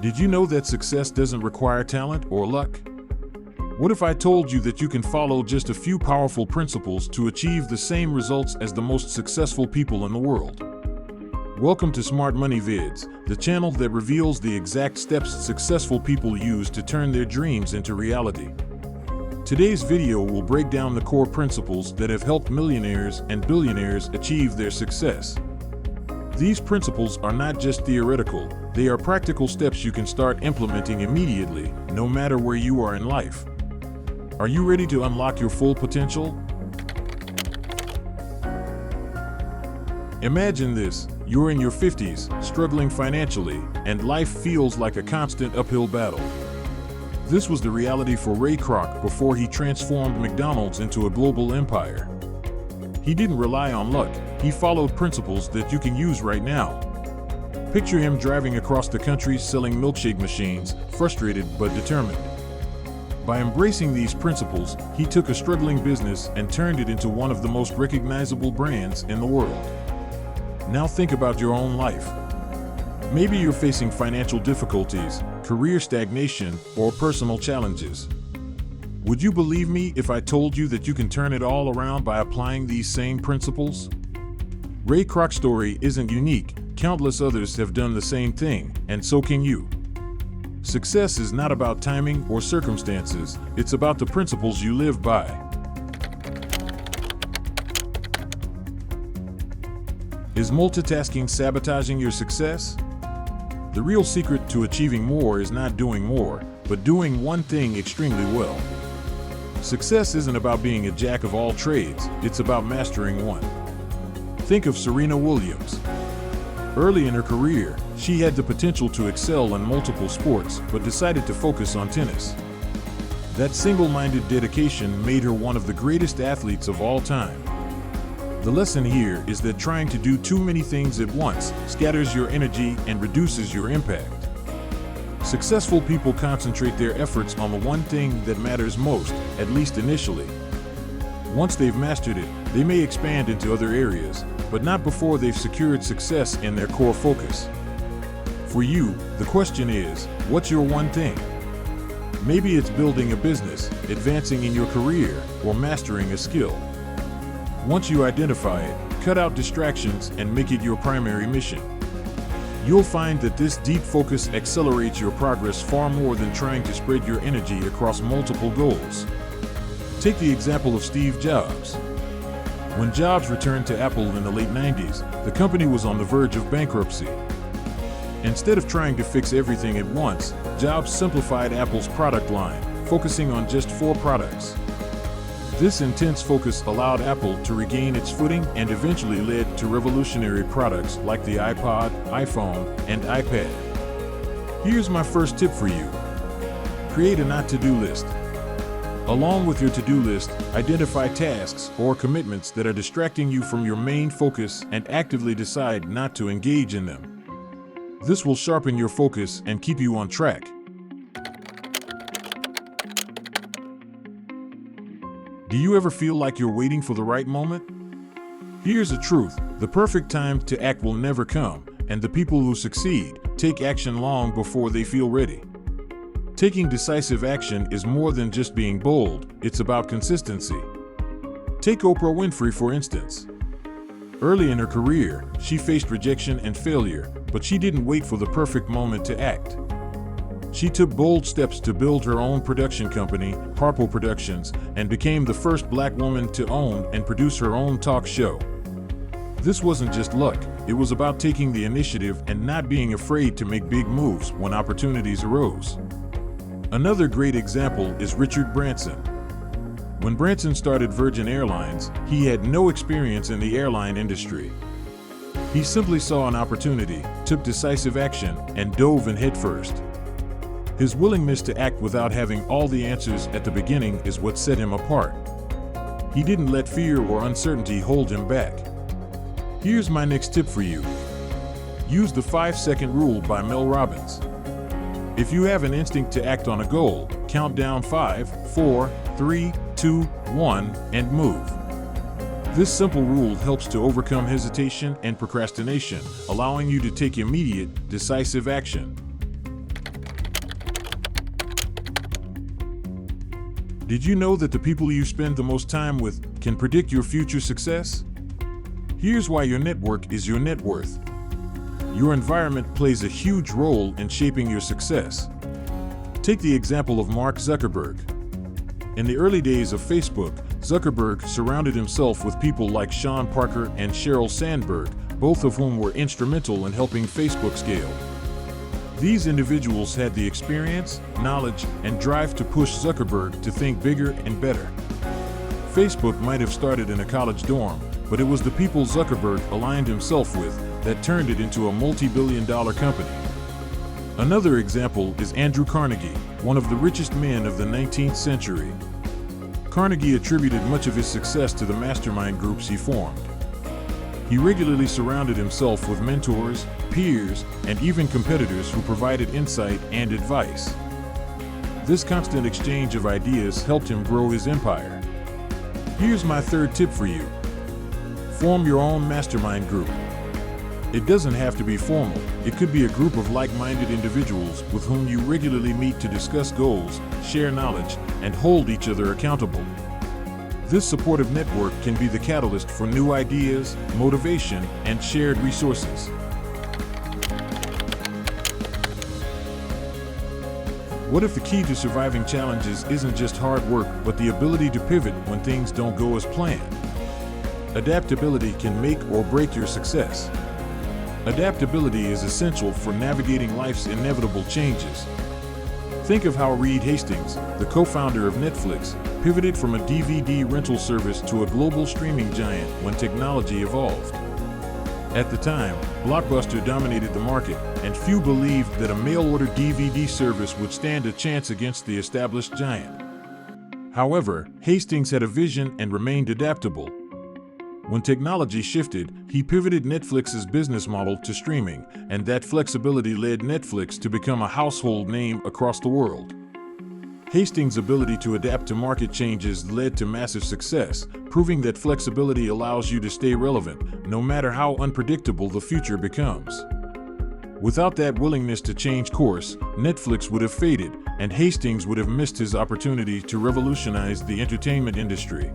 Did you know that success doesn't require talent or luck? What if I told you that you can follow just a few powerful principles to achieve the same results as the most successful people in the world? Welcome to Smart Money Vids, the channel that reveals the exact steps successful people use to turn their dreams into reality. Today's video will break down the core principles that have helped millionaires and billionaires achieve their success. These principles are not just theoretical, they are practical steps you can start implementing immediately, no matter where you are in life. Are you ready to unlock your full potential? Imagine this: you're in your 50s, struggling financially, and life feels like a constant uphill battle. This was the reality for Ray Kroc before he transformed McDonald's into a global empire. He didn't rely on luck, he followed principles that you can use right now. Picture him driving across the country selling milkshake machines, frustrated but determined. By embracing these principles, he took a struggling business and turned it into one of the most recognizable brands in the world. Now think about your own life. Maybe you're facing financial difficulties, career stagnation, or personal challenges. Would you believe me if I told you that you can turn it all around by applying these same principles? Ray Kroc's story isn't unique. Countless others have done the same thing, and so can you. Success is not about timing or circumstances, it's about the principles you live by. Is multitasking sabotaging your success? The real secret to achieving more is not doing more, but doing one thing extremely well. Success isn't about being a jack of all trades, it's about mastering one. Think of Serena Williams. Early in her career, she had the potential to excel in multiple sports, but decided to focus on tennis. That single-minded dedication made her one of the greatest athletes of all time. The lesson here is that trying to do too many things at once scatters your energy and reduces your impact. Successful people concentrate their efforts on the one thing that matters most, at least initially. Once they've mastered it, they may expand into other areas, but not before they've secured success in their core focus. For you, the question is, what's your one thing? Maybe it's building a business, advancing in your career, or mastering a skill. Once you identify it, cut out distractions and make it your primary mission. You'll find that this deep focus accelerates your progress far more than trying to spread your energy across multiple goals. Take the example of Steve Jobs. When Jobs returned to Apple in the late 90s, the company was on the verge of bankruptcy. Instead of trying to fix everything at once, Jobs simplified Apple's product line, focusing on just 4 products. This intense focus allowed Apple to regain its footing and eventually led to revolutionary products like the iPod, iPhone, and iPad. Here's my first tip for you. Create a not-to-do list. Along with your to-do list, identify tasks or commitments that are distracting you from your main focus and actively decide not to engage in them. This will sharpen your focus and keep you on track. Do you ever feel like you're waiting for the right moment? Here's the truth: the perfect time to act will never come, and the people who succeed take action long before they feel ready. Taking decisive action is more than just being bold, it's about consistency. Take Oprah Winfrey, for instance. Early in her career, she faced rejection and failure, but she didn't wait for the perfect moment to act. She took bold steps to build her own production company, Harpo Productions, and became the first Black woman to own and produce her own talk show. This wasn't just luck, it was about taking the initiative and not being afraid to make big moves when opportunities arose. Another great example is Richard Branson. When Branson started Virgin Airlines, he had no experience in the airline industry. He simply saw an opportunity, took decisive action, and dove in headfirst. His willingness to act without having all the answers at the beginning is what set him apart. He didn't let fear or uncertainty hold him back. Here's my next tip for you. Use the 5-second rule by Mel Robbins. If you have an instinct to act on a goal, count down 5, 4, 3, 2, 1, and move. This simple rule helps to overcome hesitation and procrastination, allowing you to take immediate, decisive action. Did you know that the people you spend the most time with can predict your future success? Here's why your network is your net worth. Your environment plays a huge role in shaping your success. Take the example of Mark Zuckerberg. In the early days of Facebook, Zuckerberg surrounded himself with people like Sean Parker and Sheryl Sandberg, both of whom were instrumental in helping Facebook scale. These individuals had the experience, knowledge, and drive to push Zuckerberg to think bigger and better. Facebook might have started in a college dorm, but it was the people Zuckerberg aligned himself with that turned it into a multi-billion-dollar company. Another example is Andrew Carnegie, one of the richest men of the 19th century. Carnegie attributed much of his success to the mastermind groups he formed. He regularly surrounded himself with mentors, peers, and even competitors who provided insight and advice. This constant exchange of ideas helped him grow his empire. Here's my third tip for you. Form your own mastermind group. It doesn't have to be formal. It could be a group of like-minded individuals with whom you regularly meet to discuss goals, share knowledge, and hold each other accountable. This supportive network can be the catalyst for new ideas, motivation, and shared resources. What if the key to surviving challenges isn't just hard work, but the ability to pivot when things don't go as planned? Adaptability can make or break your success. Adaptability is essential for navigating life's inevitable changes. Think of how Reed Hastings, the co-founder of Netflix, pivoted from a DVD rental service to a global streaming giant when technology evolved. At the time, Blockbuster dominated the market, and few believed that a mail-order DVD service would stand a chance against the established giant. However, Hastings had a vision and remained adaptable. When technology shifted, he pivoted Netflix's business model to streaming, and that flexibility led Netflix to become a household name across the world. Hastings' ability to adapt to market changes led to massive success, proving that flexibility allows you to stay relevant, no matter how unpredictable the future becomes. Without that willingness to change course, Netflix would have faded, and Hastings would have missed his opportunity to revolutionize the entertainment industry.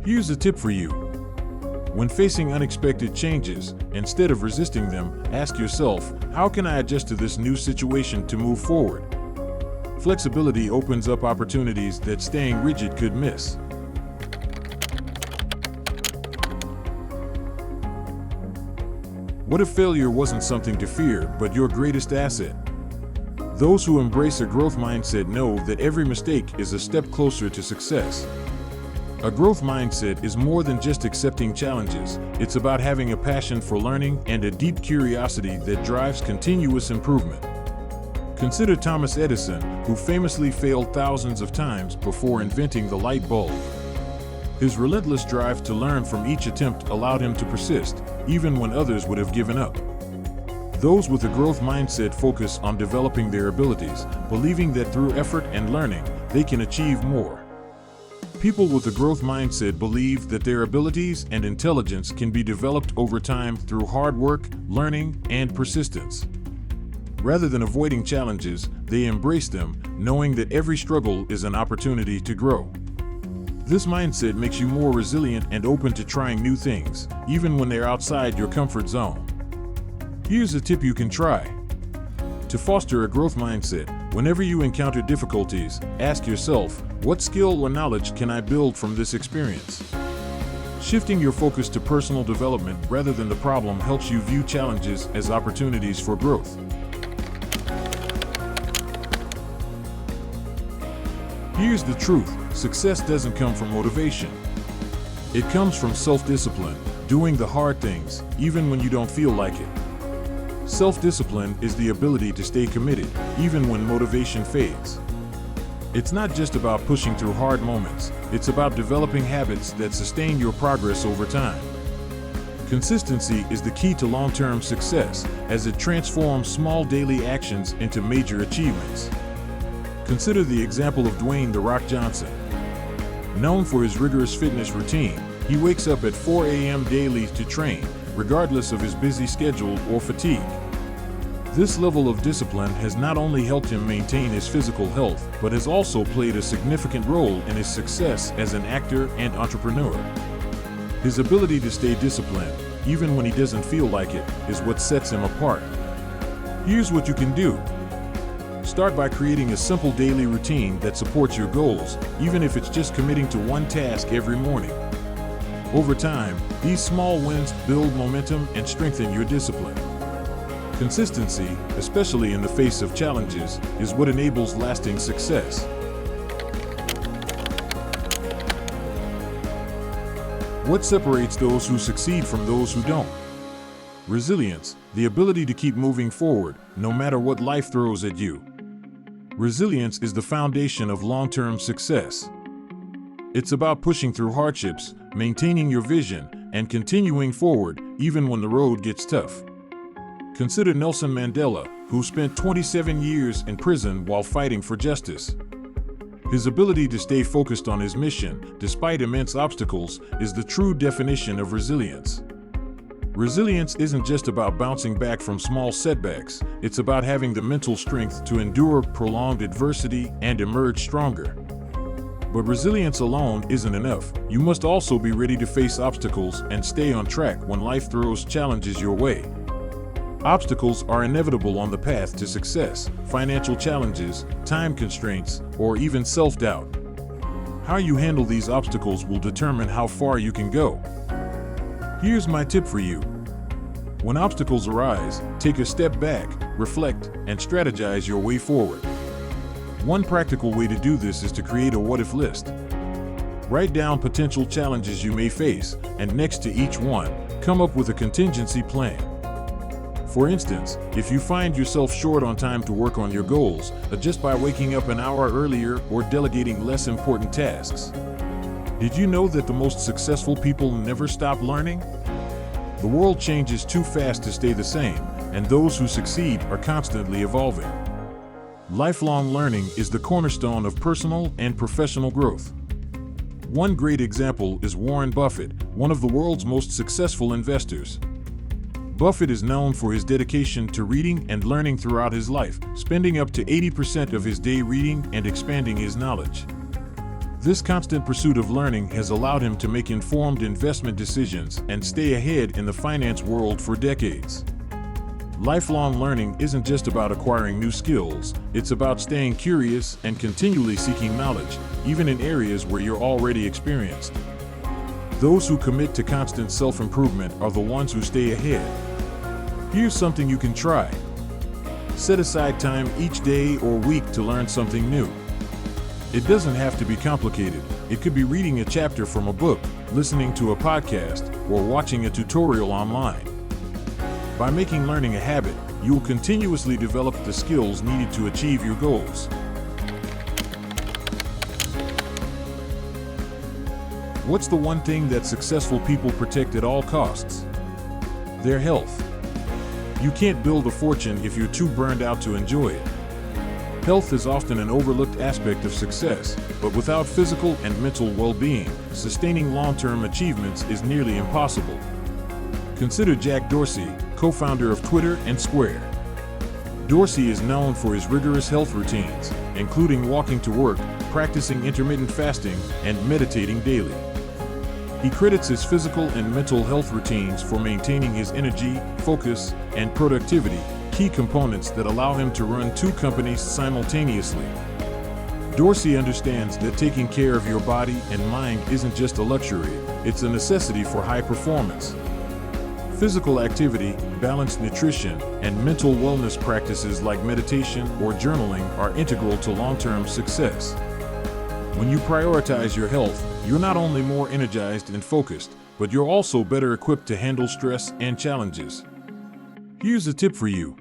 Here's a tip for you. When facing unexpected changes, instead of resisting them, ask yourself, how can I adjust to this new situation to move forward? Flexibility opens up opportunities that staying rigid could miss. What if failure wasn't something to fear, but your greatest asset? Those who embrace a growth mindset know that every mistake is a step closer to success. A growth mindset is more than just accepting challenges. It's about having a passion for learning and a deep curiosity that drives continuous improvement. Consider Thomas Edison, who famously failed thousands of times before inventing the light bulb. His relentless drive to learn from each attempt allowed him to persist, even when others would have given up. Those with a growth mindset focus on developing their abilities, believing that through effort and learning, they can achieve more. People with a growth mindset believe that their abilities and intelligence can be developed over time through hard work, learning, and persistence. Rather than avoiding challenges, they embrace them, knowing that every struggle is an opportunity to grow. This mindset makes you more resilient and open to trying new things, even when they're outside your comfort zone. Here's a tip you can try. To foster a growth mindset, whenever you encounter difficulties, ask yourself, what skill or knowledge can I build from this experience? Shifting your focus to personal development rather than the problem helps you view challenges as opportunities for growth. Here's the truth: success doesn't come from motivation. It comes from self-discipline, doing the hard things, even when you don't feel like it. Self-discipline is the ability to stay committed, even when motivation fades. It's not just about pushing through hard moments, it's about developing habits that sustain your progress over time. Consistency is the key to long-term success, as it transforms small daily actions into major achievements. Consider the example of Dwayne "The Rock" Johnson. Known for his rigorous fitness routine, he wakes up at 4 a.m. daily to train, regardless of his busy schedule or fatigue. This level of discipline has not only helped him maintain his physical health, but has also played a significant role in his success as an actor and entrepreneur. His ability to stay disciplined, even when he doesn't feel like it, is what sets him apart. Here's what you can do. Start by creating a simple daily routine that supports your goals, even if it's just committing to one task every morning. Over time, these small wins build momentum and strengthen your discipline. Consistency, especially in the face of challenges, is what enables lasting success. What separates those who succeed from those who don't? Resilience, the ability to keep moving forward, no matter what life throws at you. Resilience is the foundation of long-term success. It's about pushing through hardships, maintaining your vision, and continuing forward, even when the road gets tough. Consider Nelson Mandela, who spent 27 years in prison while fighting for justice. His ability to stay focused on his mission, despite immense obstacles, is the true definition of resilience. Resilience isn't just about bouncing back from small setbacks, it's about having the mental strength to endure prolonged adversity and emerge stronger. But resilience alone isn't enough. You must also be ready to face obstacles and stay on track when life throws challenges your way. Obstacles are inevitable on the path to success: financial challenges, time constraints, or even self-doubt. How you handle these obstacles will determine how far you can go. Here's my tip for you. When obstacles arise, take a step back, reflect, and strategize your way forward. One practical way to do this is to create a what-if list. Write down potential challenges you may face, and next to each one, come up with a contingency plan. For instance, if you find yourself short on time to work on your goals, adjust by waking up an hour earlier or delegating less important tasks. Did you know that the most successful people never stop learning? The world changes too fast to stay the same, and those who succeed are constantly evolving. Lifelong learning is the cornerstone of personal and professional growth. One great example is Warren Buffett, one of the world's most successful investors. Buffett is known for his dedication to reading and learning throughout his life, spending up to 80% of his day reading and expanding his knowledge. This constant pursuit of learning has allowed him to make informed investment decisions and stay ahead in the finance world for decades. Lifelong learning isn't just about acquiring new skills, it's about staying curious and continually seeking knowledge, even in areas where you're already experienced. Those who commit to constant self-improvement are the ones who stay ahead. Here's something you can try. Set aside time each day or week to learn something new. It doesn't have to be complicated. It could be reading a chapter from a book, listening to a podcast, or watching a tutorial online. By making learning a habit, you'll continuously develop the skills needed to achieve your goals. What's the one thing that successful people protect at all costs? Their health. You can't build a fortune if you're too burned out to enjoy it. Health is often an overlooked aspect of success, but without physical and mental well-being, sustaining long-term achievements is nearly impossible. Consider Jack Dorsey, co-founder of Twitter and Square. Dorsey is known for his rigorous health routines, including walking to work, practicing intermittent fasting, and meditating daily. He credits his physical and mental health routines for maintaining his energy, focus, and productivity, key components that allow him to run two companies simultaneously. Dorsey understands that taking care of your body and mind isn't just a luxury, it's a necessity for high performance. Physical activity, balanced nutrition, and mental wellness practices like meditation or journaling are integral to long-term success. When you prioritize your health, you're not only more energized and focused, but you're also better equipped to handle stress and challenges. Here's a tip for you.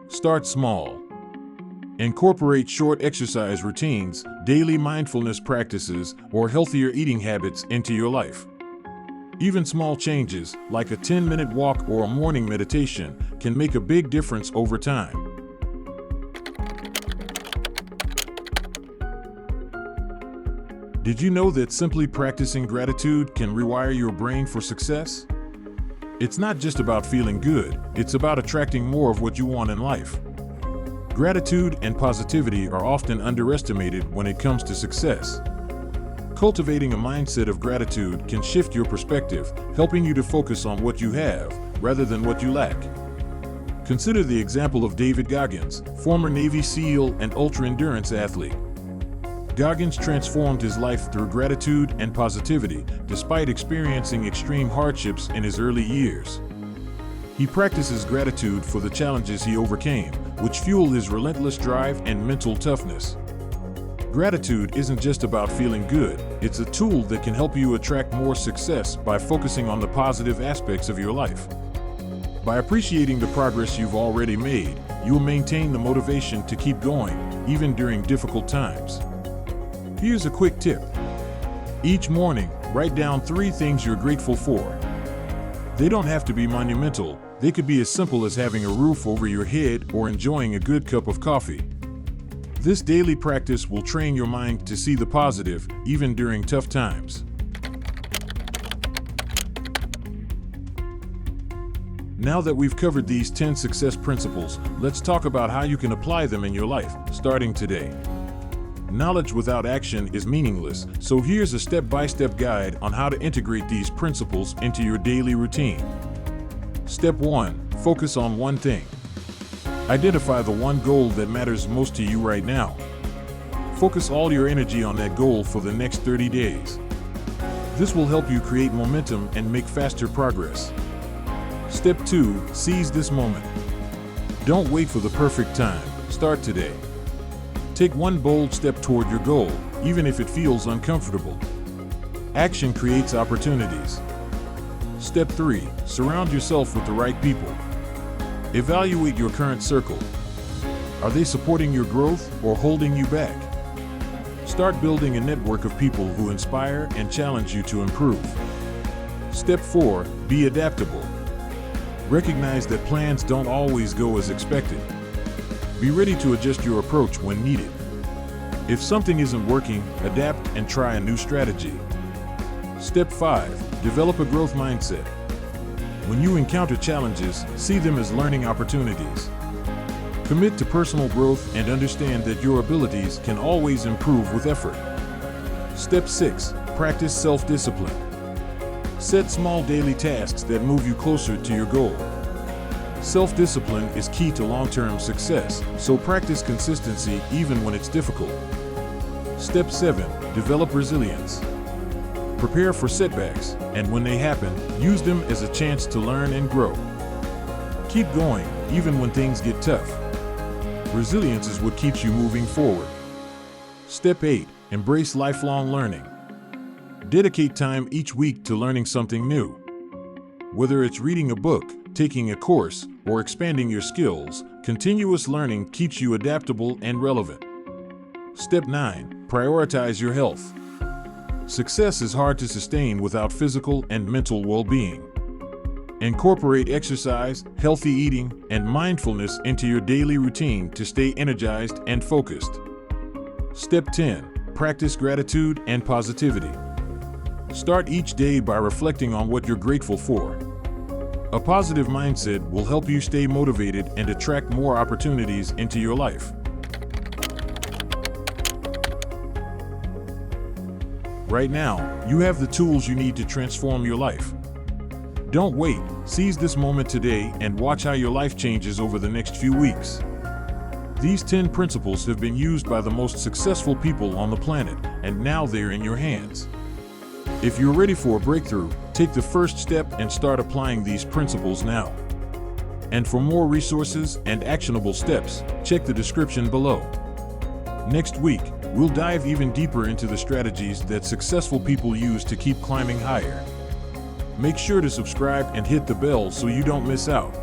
Start small. Incorporate short exercise routines, daily mindfulness practices, or healthier eating habits into your life. Even small changes, like a 10-minute walk or a morning meditation, can make a big difference over time. Did you know that simply practicing gratitude can rewire your brain for success? It's not just about feeling good, it's about attracting more of what you want in life. Gratitude and positivity are often underestimated when it comes to success. Cultivating a mindset of gratitude can shift your perspective, helping you to focus on what you have rather than what you lack. Consider the example of David Goggins, former Navy SEAL and ultra-endurance athlete. Goggins transformed his life through gratitude and positivity, despite experiencing extreme hardships in his early years. He practices gratitude for the challenges he overcame, which fuel his relentless drive and mental toughness. Gratitude isn't just about feeling good, it's a tool that can help you attract more success by focusing on the positive aspects of your life. By appreciating the progress you've already made, you'll maintain the motivation to keep going, even during difficult times. Here's a quick tip. Each morning, write down 3 things you're grateful for. They don't have to be monumental. They could be as simple as having a roof over your head or enjoying a good cup of coffee. This daily practice will train your mind to see the positive, even during tough times. Now that we've covered these 10 success principles, let's talk about how you can apply them in your life, starting today. Knowledge without action is meaningless, so here's a step-by-step guide on how to integrate these principles into your daily routine. Step 1. Focus on one thing. Identify the one goal that matters most to you right now. Focus all your energy on that goal for the next 30 days. This will help you create momentum and make faster progress. Step 2. Seize this moment. Don't wait for the perfect time. Start today. Take one bold step toward your goal, even if it feels uncomfortable. Action creates opportunities. Step 3. Surround yourself with the right people. Evaluate your current circle. Are they supporting your growth or holding you back? Start building a network of people who inspire and challenge you to improve. Step 4. Be adaptable. Recognize that plans don't always go as expected. Be ready to adjust your approach when needed. If something isn't working, adapt and try a new strategy. Step 5. Develop a growth mindset. When you encounter challenges, see them as learning opportunities. Commit to personal growth and understand that your abilities can always improve with effort. Step 6. Practice self-discipline. Set small daily tasks that move you closer to your goal. Self-discipline is key to long-term success, so practice consistency even when it's difficult. Step 7. Develop resilience. Prepare for setbacks, and when they happen, use them as a chance to learn and grow. Keep going, even when things get tough. Resilience is what keeps you moving forward. Step 8. Embrace lifelong learning. Dedicate time each week to learning something new. Whether it's reading a book, taking a course, or expanding your skills, continuous learning keeps you adaptable and relevant. Step 9. Prioritize your health. Success is hard to sustain without physical and mental well-being. Incorporate exercise, healthy eating, and mindfulness into your daily routine to stay energized and focused. Step 10. Practice gratitude and positivity. Start each day by reflecting on what you're grateful for. A positive mindset will help you stay motivated and attract more opportunities into your life. Right now, you have the tools you need to transform your life. Don't wait, seize this moment today and watch how your life changes over the next few weeks. These 10 principles have been used by the most successful people on the planet, and now they're in your hands. If you're ready for a breakthrough, take the first step and start applying these principles now. And for more resources and actionable steps, check the description below. Next week, we'll dive even deeper into the strategies that successful people use to keep climbing higher. Make sure to subscribe and hit the bell so you don't miss out.